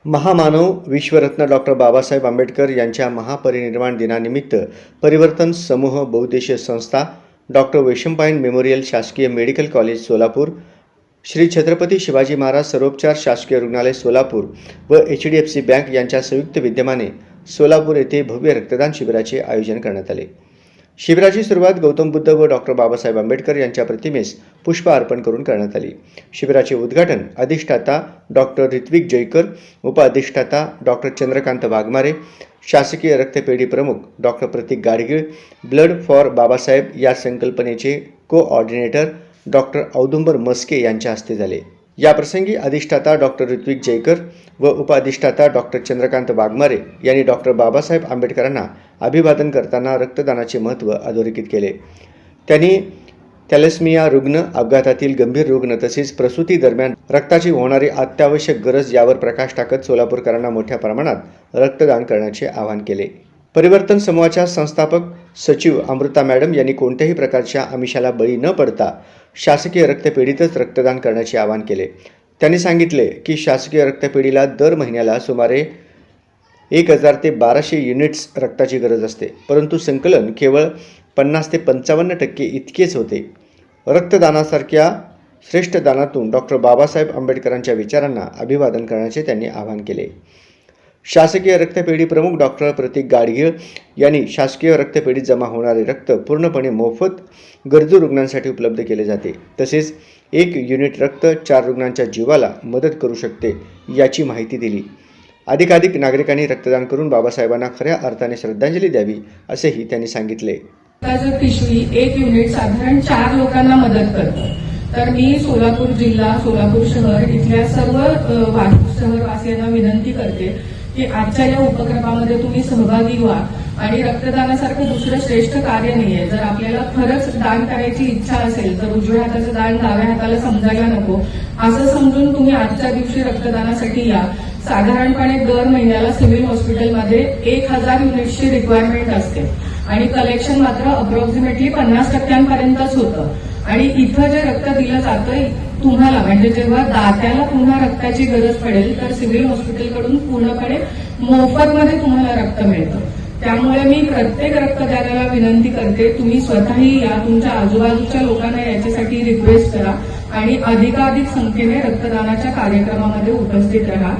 महामानव विश्वरत्न डॉक्टर बाबासाहेब आंबेडकर यांच्या महापरिनिर्वाण दिनानिमित्त परिवर्तन समूह बहुउद्देशीय संस्था, डॉक्टर वैशंपायन मेमोरियल शासकीय मेडिकल कॉलेज सोलापूर, श्री छत्रपती शिवाजी महाराज सर्वोपचार शासकीय रुग्णालय सोलापूर व HDFC बँक यांच्या संयुक्त विद्यमाने सोलापूर येथे भव्य रक्तदान शिबिराचे आयोजन करण्यात आले। शिबिराची सुरुवात गौतम बुद्ध व डॉक्टर बाबासाहेब आंबेडकर यांच्या प्रतिमेस पुष्प अर्पण करून करण्यात आली। शिबिराचे उद्घाटन अधिष्ठाता डॉक्टर ऋत्विक जयकर, उपअधिष्ठाता डॉक्टर चंद्रकांत वाघमारे, शासकीय रक्तपेढी प्रमुख doctor Pratik Gadgil, blood for Babasaheb या संकल्पनेचे कोऑर्डिनेटर डॉक्टर औदुंबर मस्के यांच्या हस्ते झाले। याप्रसंगी अधिष्ठाता डॉक्टर ऋत्विक जयकर व उपअधिष्ठाता डॉक्टर चंद्रकांत वाघमारे यांनी डॉक्टर बाबासाहेब आंबेडकरांना अभिवादन करताना रक्तदानाचे महत्त्व अधोरेखित केले। त्यांनी थॅलेसेमिया रुग्ण, अपघातातील गंभीर रुग्ण तसेच प्रसूती दरम्यान रक्ताची होणारी अत्यावश्यक गरज यावर प्रकाश टाकत सोलापूरकरांना मोठ्या प्रमाणात रक्तदान करण्याचे आवाहन केले। परिवर्तन समूहाच्या संस्थापक सचिव अमृता मॅडम यांनी कोणत्याही प्रकारच्या आमिषाला बळी न पडता शासकीय रक्तपेढीतच रक्तदान करण्याचे आवाहन केले। त्यांनी सांगितले की शासकीय रक्तपेढीला दर महिन्याला सुमारे 1000 ते 1200 युनिट्स रक्ताची गरज असते, परंतु संकलन केवळ 50 ते 55% इतकेच होते। रक्तदानासारख्या श्रेष्ठ दानातून डॉक्टर बाबासाहेब आंबेडकरांच्या विचारांना अभिवादन करण्याचे त्यांनी आवाहन केले। शासकीय रक्तपेढी प्रमुख डॉक्टर प्रतीक गाडगीळ यांनी शासकीय रक्तपेढीत जमा होणारे रक्त पूर्णपणे मोफत गरजू रुग्णांसाठी उपलब्ध केले जाते, तसेच 1 युनिट रक्त 4 रुग्णांच्या जीवाला मदत करू शकते याची माहिती दिली। अधिकाधिक नागरिकांनी रक्तदान करून बाबासाहेबांना खऱ्या अर्थाने श्रद्धांजली द्यावी असेही त्यांनी सांगितले। पिशवी 1 युनिट साधारण 4 लोकांना मदत करतं। तर मी सोलापूर जिल्हा, सोलापूर शहर इथल्या सर्व शहरवासियांना विनंती करते की आजच्या या उपक्रमामध्ये तुम्ही सहभागी व्हा आणि रक्तदानासारखं दुसरं श्रेष्ठ कार्य नाहीये। जर आपल्याला खरंच दान करायची इच्छा असेल तर उजव्या हाताचं दान डाव्या हाताला समजायला नको, असं समजून तुम्ही आजच्या दिवशी रक्तदानासाठी या। साधारणपणे दर महिन्याला सिव्हिल हॉस्पिटलमध्ये 1000 युनिट्सची रिक्वायरमेंट असते आणि कलेक्शन मात्र अप्रॉक्सिमेटली 50% होतं। आणि इथं जे रक्त दिलं जातं तुम्हाला, म्हणजे जेव्हा दात्याला पुन्हा रक्ताची गरज पडेल तर सिव्हिल हॉस्पिटलकडून पूर्णपणे मोफतमध्ये तुम्हाला रक्त मिळतं। त्यामुळे मी प्रत्येक रक्तदात्याला विनंती करते, तुम्ही स्वतःही या, तुमच्या आजूबाजूच्या लोकांना याच्यासाठी रिक्वेस्ट करा आणि अधिकाधिक संख्येने रक्तदानाच्या कार्यक्रमामध्ये उपस्थित राहा।